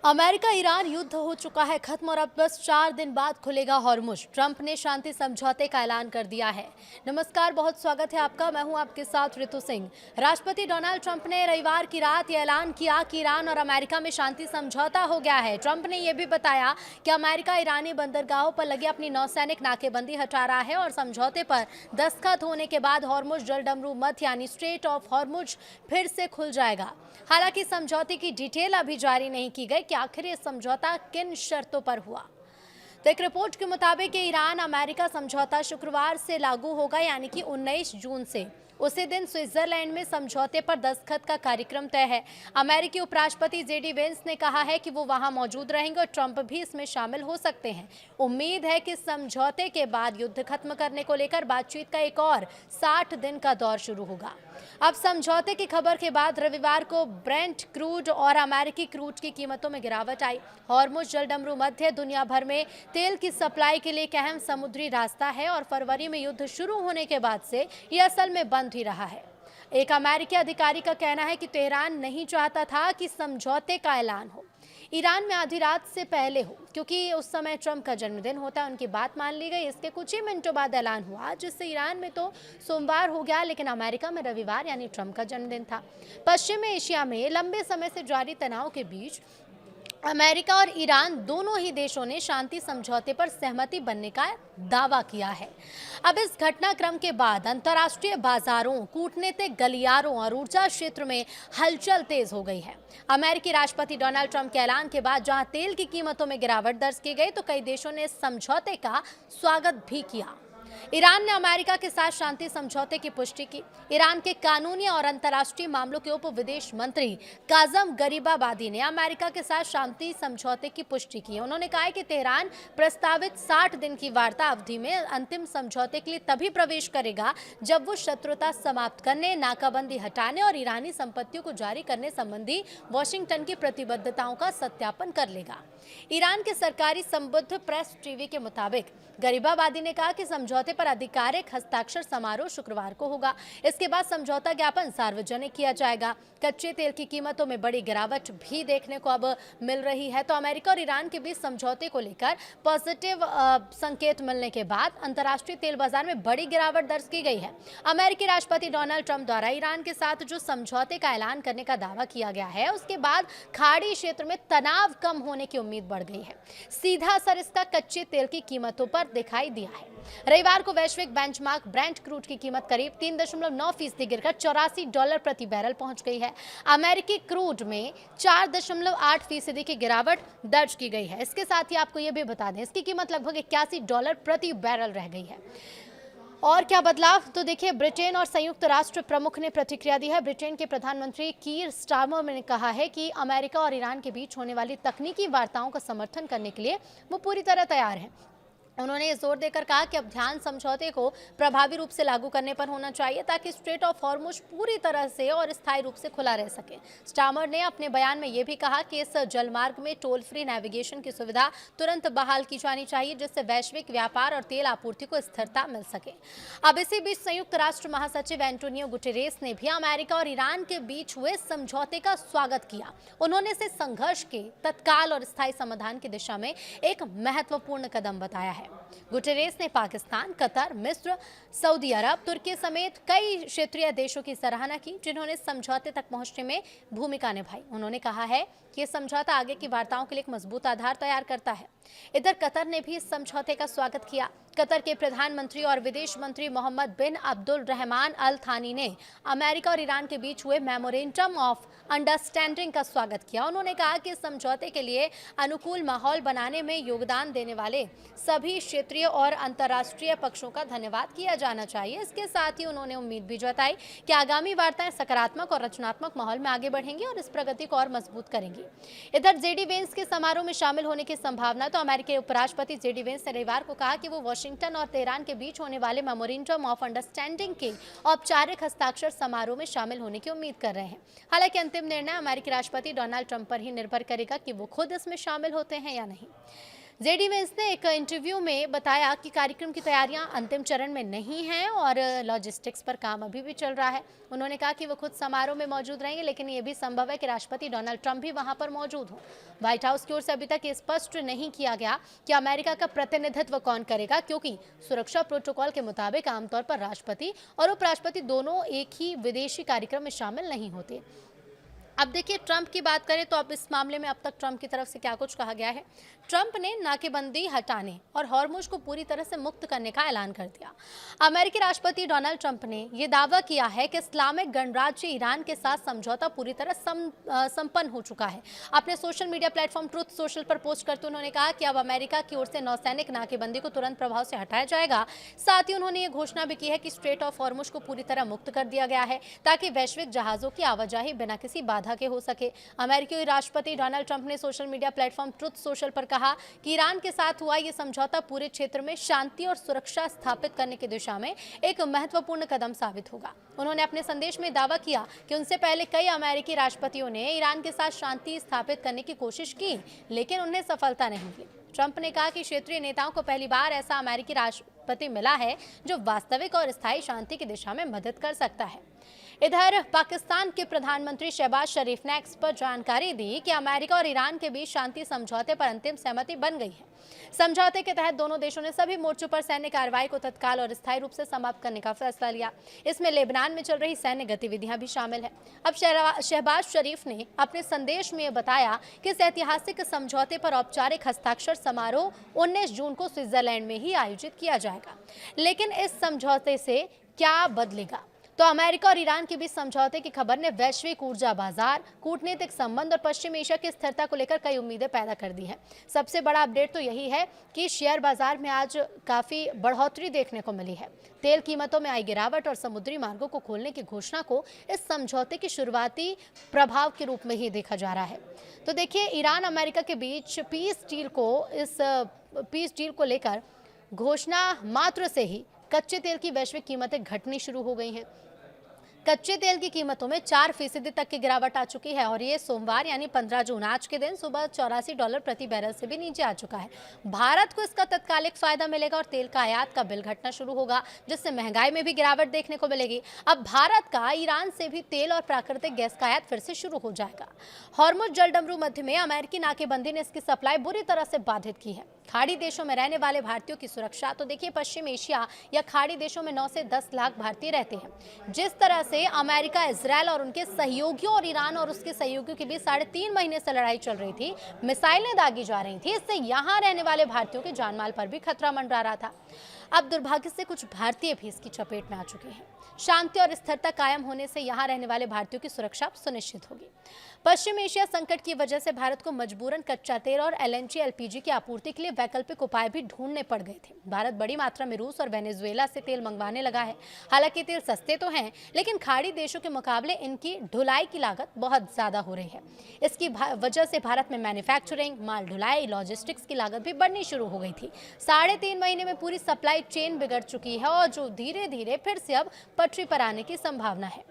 America Iran युद्ध हो चुका है खत्म और अब बस 4 दिन बाद खुलेगा हॉर्मुज। ट्रंप ने शांति समझौते का ऐलान कर दिया है। नमस्कार, बहुत स्वागत है आपका। मैं हूं आपके साथ ऋतु सिंह। राष्ट्रपति डोनाल्ड ट्रंप ने रविवार की रात यह ऐलान किया कि ईरान और अमेरिका में शांति समझौता हो गया है। ट्रंप ने यह भी बताया कि अमेरिका ईरानी बंदरगाहों पर लगी अपनी नौसैनिक नाकेबंदी हटा रहा है और समझौते पर दस्तखत होने के बाद हॉर्मुज जलडमरू मध्य यानी स्ट्रेट ऑफ हॉर्मुज फिर से खुल जाएगा। हालांकि समझौते की डिटेल अभी जारी नहीं की गई कि आखिर ये समझौता किन शर्तों पर हुआ। तो एक रिपोर्ट के मुताबिक ईरान अमेरिका समझौता शुक्रवार से लागू होगा, यानी कि 19 जून से। उसी दिन स्विट्जरलैंड में समझौते पर दस्तखत का कार्यक्रम तय है। अमेरिकी उपराष्ट्रपति जेडी वेंस ने कहा है कि वो वहां मौजूद रहेंगे और ट्रंप भी इसमें शामिल हो सकते हैं। उम्मीद है कि समझौते के बाद युद्ध खत्म करने को लेकर बातचीत का एक और 60 दिन का दौर शुरू होगा। अब समझौते की खबर के बाद रविवार को ब्रेंट क्रूड और अमेरिकी क्रूड की कीमतों में गिरावट आई। हॉर्मुज जलडमरू मध्य दुनिया भर में तेल की सप्लाई के लिए एक अहम समुद्री रास्ता है और फरवरी में युद्ध शुरू होने के बाद से यह असल में बंद ही रहा है। एक अमेरिकी अधिकारी का कहना है कि तेहरान नहीं चाहता था कि समझौते का ऐलान हो ईरान में आधी रात से पहले हो, क्योंकि उस समय ट्रंप का जन्मदिन होता है। उनकी बात मान ली गई। इसके कुछ ही मिनटों बाद ऐलान हुआ, जिससे ईरान में तो सोमवार हो गया, लेकिन अमेरिका में रविवार यानी ट्रंप का जन्मदिन था। पश्चिम एशिया में लंबे समय से जारी तनाव के बीच अमेरिका और ईरान दोनों ही देशों ने शांति समझौते पर सहमति बनने का दावा किया है। अब इस घटनाक्रम के बाद अंतर्राष्ट्रीय बाजारों, कूटनीतिक गलियारों और ऊर्जा क्षेत्र में हलचल तेज हो गई है। अमेरिकी राष्ट्रपति डोनाल्ड ट्रंप के ऐलान के बाद जहां तेल की कीमतों में गिरावट दर्ज की गई, तो कई देशों ने इस समझौते का स्वागत भी किया। ईरान ने अमेरिका के साथ शांति समझौते की पुष्टि की। ईरान के कानूनी और अंतर्राष्ट्रीय मामलों के उप विदेश मंत्री काजम गरीबाबादी ने अमेरिका के साथ शांति समझौते की पुष्टि की। उन्होंने कहा है कि तेहरान प्रस्तावित 60 दिन की वार्ता अवधि में अंतिम समझौते के लिए तभी प्रवेश करेगा जब वो शत्रुता समाप्त करने, नाकाबंदी हटाने और ईरानी संपत्तियों को जारी करने संबंधी वॉशिंगटन की प्रतिबद्धताओं का सत्यापन कर लेगा। ईरान के सरकारी संबद्ध प्रेस टीवी के मुताबिक गरीबाबादी ने कहा कि समझौते पर आधिकारिक हस्ताक्षर समारोह शुक्रवार को होगा। इसके बाद समझौता ज्ञापन सार्वजनिक किया जाएगा। कच्चे तेल की कीमतों में बड़ी गिरावट भी देखने को अब मिल रही है। तो अमेरिका और ईरान के बीच समझौते को लेकर पॉजिटिव संकेत मिलने के बाद अंतर्राष्ट्रीय तेल बाजार में बड़ी गिरावट दर्ज की गई है। अमेरिकी राष्ट्रपति डोनाल्ड ट्रंप द्वारा ईरान के साथ जो समझौते का ऐलान करने का दावा किया गया है, उसके बाद खाड़ी क्षेत्र में तनाव कम होने की उम्मीद बढ़ गई है। सीधा असर इसका कच्चे तेल की कीमतों पर दिखाई दिया है। रविवार को वैश्विक बेंचमार्क ब्रेंट क्रूड की कीमत करीब 3.9% गिरकर $84 प्रति बैरल पहुंच गई है। अमेरिकी क्रूड में 4.8% की गिरावट दर्ज की गई है। इसके साथ ही आपको यह भी बता दें, इसकी कीमत लगभग $81 प्रति बैरल रह गई है। और क्या बदलाव, तो देखिए, ब्रिटेन और संयुक्त राष्ट्र प्रमुख ने प्रतिक्रिया दी है। ब्रिटेन के प्रधानमंत्री कीर स्टारमर ने कहा है कि अमेरिका और ईरान के बीच होने वाली तकनीकी वार्ताओं का समर्थन करने के लिए वो पूरी तरह तैयार हैं। उन्होंने जोर देकर कहा कि अब ध्यान समझौते को प्रभावी रूप से लागू करने पर होना चाहिए, ताकि स्ट्रेट ऑफ हॉर्मुज पूरी तरह से और स्थायी रूप से खुला रह सके। स्टारमर ने अपने बयान में यह भी कहा कि इस जलमार्ग में टोल फ्री नेविगेशन की सुविधा तुरंत बहाल की जानी चाहिए, जिससे वैश्विक व्यापार और तेल आपूर्ति को स्थिरता मिल सके। अब इसी बीच संयुक्त राष्ट्र महासचिव एंटोनियो गुटेरेस ने भी अमेरिका और ईरान के बीच हुए समझौते का स्वागत किया। उन्होंने इसे संघर्ष के तत्काल और स्थायी समाधान की दिशा में एक महत्वपूर्ण कदम बताया है। गुटेरेस ने पाकिस्तान, कतर, मिस्र, सऊदी अरब, तुर्की समेत कई क्षेत्रीय देशों की सराहना की, जिन्होंने समझौते तक पहुंचने में भूमिका निभाई। उन्होंने कहा है कि यह समझौता आगे की वार्ताओं के लिए एक मजबूत आधार तैयार करता है। इधर कतर ने भी इस समझौते का स्वागत किया। कतर के प्रधानमंत्री और विदेश मंत्री मोहम्मद बिन अब्दुल रहमान अल थानी ने अमेरिका और ईरान के बीच हुए मेमोरेंडम ऑफ अंडरस्टैंडिंग का स्वागत किया। उन्होंने कहा कि समझौते के लिए अनुकूल माहौल बनाने में योगदान देने वाले सभी क्षेत्रीय और अंतर्राष्ट्रीय पक्षों का धन्यवाद किया जाना चाहिए। इसके साथ ही उन्होंने उम्मीद भी जताई कि आगामी वार्ताएं सकारात्मक और रचनात्मक माहौल में आगे बढ़ेंगी और इस प्रगति को और मजबूत करेंगी। इधर जेडी वेंस के समारोह में शामिल होने की संभावना, तो अमेरिकी उपराष्ट्रपति जेडी वेंस ने रविवार को कहा कि वो वाशिंगटन और तेहरान के बीच होने वाले मेमोरेंडम ऑफ अंडरस्टैंडिंग के औपचारिक हस्ताक्षर समारोह में शामिल होने की उम्मीद कर रहे हैं। हालांकि अंतिम निर्णय अमेरिकी राष्ट्रपति डोनाल्ड ट्रंप पर ही निर्भर करेगा कि वो खुद इसमें शामिल होते हैं या नहीं। जेडी वेंस ने एक इंटरव्यू में बताया कि कार्यक्रम की तैयारियां अंतिम चरण में नहीं हैं और लॉजिस्टिक्स पर काम अभी भी चल रहा है। उन्होंने कहा कि वो खुद समारोह में मौजूद रहेंगे, लेकिन ये भी संभव है कि राष्ट्रपति डोनाल्ड ट्रंप भी वहां पर मौजूद हो। व्हाइट हाउस की ओर से अभी तक ये स्पष्ट नहीं किया गया कि अमेरिका का प्रतिनिधित्व कौन करेगा, क्योंकि सुरक्षा प्रोटोकॉल के मुताबिक आमतौर पर राष्ट्रपति और उपराष्ट्रपति दोनों एक ही विदेशी कार्यक्रम में शामिल नहीं होते। अब देखिए, ट्रंप की बात करें तो अब इस मामले में अब तक ट्रंप की तरफ से क्या कुछ कहा गया है। ट्रंप ने नाकेबंदी हटाने और हॉर्मुज को पूरी तरह से मुक्त करने का ऐलान कर दिया। अमेरिकी राष्ट्रपति डोनाल्ड ट्रंप ने यह दावा किया है कि इस्लामिक गणराज्य ईरान के साथ समझौता पूरी तरह संपन्न हो चुका है। अपने social media platform truth social पर पोस्ट करते उन्होंने कहा कि अब अमेरिका की ओर से नौसैनिक नाकेबंदी को तुरंत प्रभाव से हटाया जाएगा। साथ ही उन्होंने ये घोषणा भी की है कि स्ट्रेट ऑफ हॉर्मुज को पूरी तरह मुक्त कर दिया गया है, ताकि वैश्विक जहाजों की आवाजाही बिना किसी बाधा के हो सके। अमेरिकी राष्ट्रपति डोनाल्ड ट्रंप ने social media platform truth social पर कहा कि ईरान के साथ हुआ यह समझौता पूरे क्षेत्र में शांति और सुरक्षा स्थापित करने की दिशा में एक महत्वपूर्ण कदम साबित होगा। उन्होंने अपने संदेश में दावा किया कि उनसे पहले कई अमेरिकी राष्ट्रपतियों ने ईरान के साथ शांति स्थापित करने की कोशिश की, लेकिन उन्हें सफलता नहीं मिली। ट्रंप ने कहा कि क्षेत्रीय नेताओं को पहली बार ऐसा अमेरिकी राष्ट्रपति मिला है जो वास्तविक और स्थायी शांति की दिशा में मदद कर सकता है। इधर पाकिस्तान के प्रधानमंत्री शहबाज शरीफ ने एक्स पर जानकारी दी कि अमेरिका और ईरान के बीच शांति समझौते पर अंतिम सहमति बन गई है। समझौते के तहत दोनों देशों ने सभी मोर्चों पर सैन्य कार्रवाई को तत्काल और स्थायी रूप से समाप्त करने का फैसला लिया। इसमें लेबनान में चल रही सैन्य गतिविधियां भी शामिल है। अब शहबाज शरीफ ने अपने संदेश में बताया कि इस ऐतिहासिक समझौते पर औपचारिक हस्ताक्षर समारोह 19 जून को स्विट्जरलैंड में ही आयोजित किया जाएगा। लेकिन इस समझौते से क्या बदलेगा? तो अमेरिका और ईरान के बीच समझौते की खबर ने वैश्विक ऊर्जा बाजार, कूटनीतिक संबंध और पश्चिम एशिया की स्थिरता को लेकर कई उम्मीदें पैदा कर दी हैं। सबसे बड़ा अपडेट तो यही है कि शेयर बाजार में आज काफी बढ़ोतरी देखने को मिली है। तेल कीमतों में आई गिरावट और समुद्री मार्गों को खोलने की घोषणा को इस समझौते के शुरुआती प्रभाव के रूप में ही देखा जा रहा है। तो देखिए, ईरान अमेरिका के बीच पीस डील को लेकर घोषणा मात्र से ही कच्चे तेल की वैश्विक कीमतें घटनी शुरू हो गई हैं। कच्चे तेल की कीमतों में 4% तक की गिरावट आ चुकी है और ये सोमवार यानी 15 जून आज के दिन सुबह $84 प्रति बैरल से भी नीचे आ चुका है। भारत को इसका तत्कालिक फायदा मिलेगा और तेल का आयात का बिल घटना शुरू होगा, जिससे महंगाई में भी गिरावट देखने को मिलेगी। अब भारत का ईरान से भी तेल और प्राकृतिक गैस का आयात फिर से शुरू हो जाएगा। हॉर्मुज जलडमरू मध्य में अमेरिकी नाकेबंदी ने इसकी सप्लाई बुरी तरह से बाधित की है। खाड़ी देशों में रहने वाले भारतीयों की सुरक्षा, तो देखिए, पश्चिम एशिया या खाड़ी देशों में 9 से 10 लाख भारतीय रहते हैं। जिस तरह से अमेरिका, इजरायल और उनके सहयोगियों और ईरान और उसके सहयोगियों के बीच 3.5 महीने से लड़ाई चल रही थी, मिसाइलें दागी जा रही थी, इससे यहां रहने वाले भारतीयों के जानमाल पर भी खतरा मंडरा रहा था। अब दुर्भाग्य से कुछ भारतीय भी इसकी चपेट में आ चुके हैं। शांति और स्थिरता कायम होने से यहां रहने वाले भारतीयों की सुरक्षा सुनिश्चित होगी। पश्चिम एशिया संकट की वजह से भारत को मजबूरन कच्चा तेल और एलएनजी एलपीजी की आपूर्ति के लिए वैकल्पिक उपाय भी ढूंढने पड़ गए थे। भारत बड़ी मात्रा में रूस और वेनेजुएला से तेल मंगवाने लगा है। हालांकि तेल सस्ते तो हैं, लेकिन खाड़ी देशों के मुकाबले इनकी ढुलाई की लागत बहुत ज्यादा हो रही है। इसकी वजह से भारत में मैन्युफैक्चरिंग, माल ढुलाई, लॉजिस्टिक्स की लागत भी बढ़नी शुरू हो गई थी। 3.5 महीने में पूरी सप्लाई चेन बिगड़ चुकी है और जो धीरे धीरे फिर से अब पटरी पर आने की संभावना है।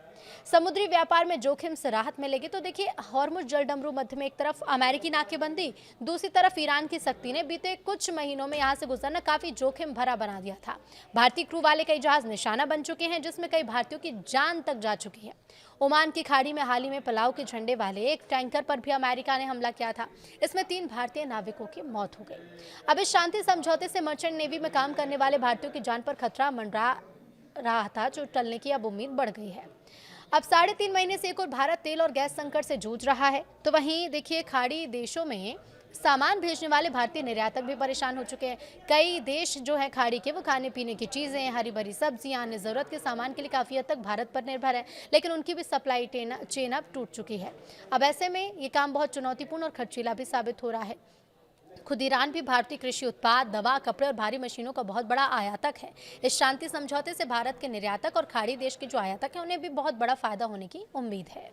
समुद्री व्यापार में जोखिम से राहत मिलेगी। तो देखिए, हॉर्मुज जलडमरू मध्य में एक तरफ अमेरिकी नाकेबंदी, दूसरी तरफ ईरान की सख्ती ने बीते कुछ महीनों में यहां से गुजरना काफी जोखिम भरा बना दिया था। भारतीय क्रू वाले कई जहाज निशाना बन चुके हैं, जिसमें कई भारतीयों की जान तक जा चुकी है। ओमान की खाड़ी में हाल ही में पलाव के झंडे वाले एक टैंकर पर भी अमेरिका ने हमला किया था। इसमें 3 भारतीय नाविकों की मौत हो गई। अब इस शांति समझौते से मर्चेंट नेवी में काम करने वाले भारतीयों की जान पर खतरा मंडरा रहा था, जो टलने की अब उम्मीद बढ़ गई है। अब 3.5 महीने से एक और भारत तेल और गैस संकट से जूझ रहा है। तो वहीं देखिए, खाड़ी देशों में सामान भेजने वाले भारतीय निर्यातक भी परेशान हो चुके हैं। कई देश जो है खाड़ी के, वो खाने पीने की चीज़ें, हरी भरी सब्जियां, अन्य ज़रूरत के सामान के लिए काफ़ी हद तक भारत पर निर्भर है, लेकिन उनकी भी सप्लाई चेन अब टूट चुकी है। अब ऐसे में ये काम बहुत चुनौतीपूर्ण और खर्चीला भी साबित हो रहा है। खुद ईरान भी भारतीय कृषि उत्पाद, दवा, कपड़े और भारी मशीनों का बहुत बड़ा आयातक है। इस शांति समझौते से भारत के निर्यातक और खाड़ी देश के जो आयातक हैं, उन्हें भी बहुत बड़ा फायदा होने की उम्मीद है।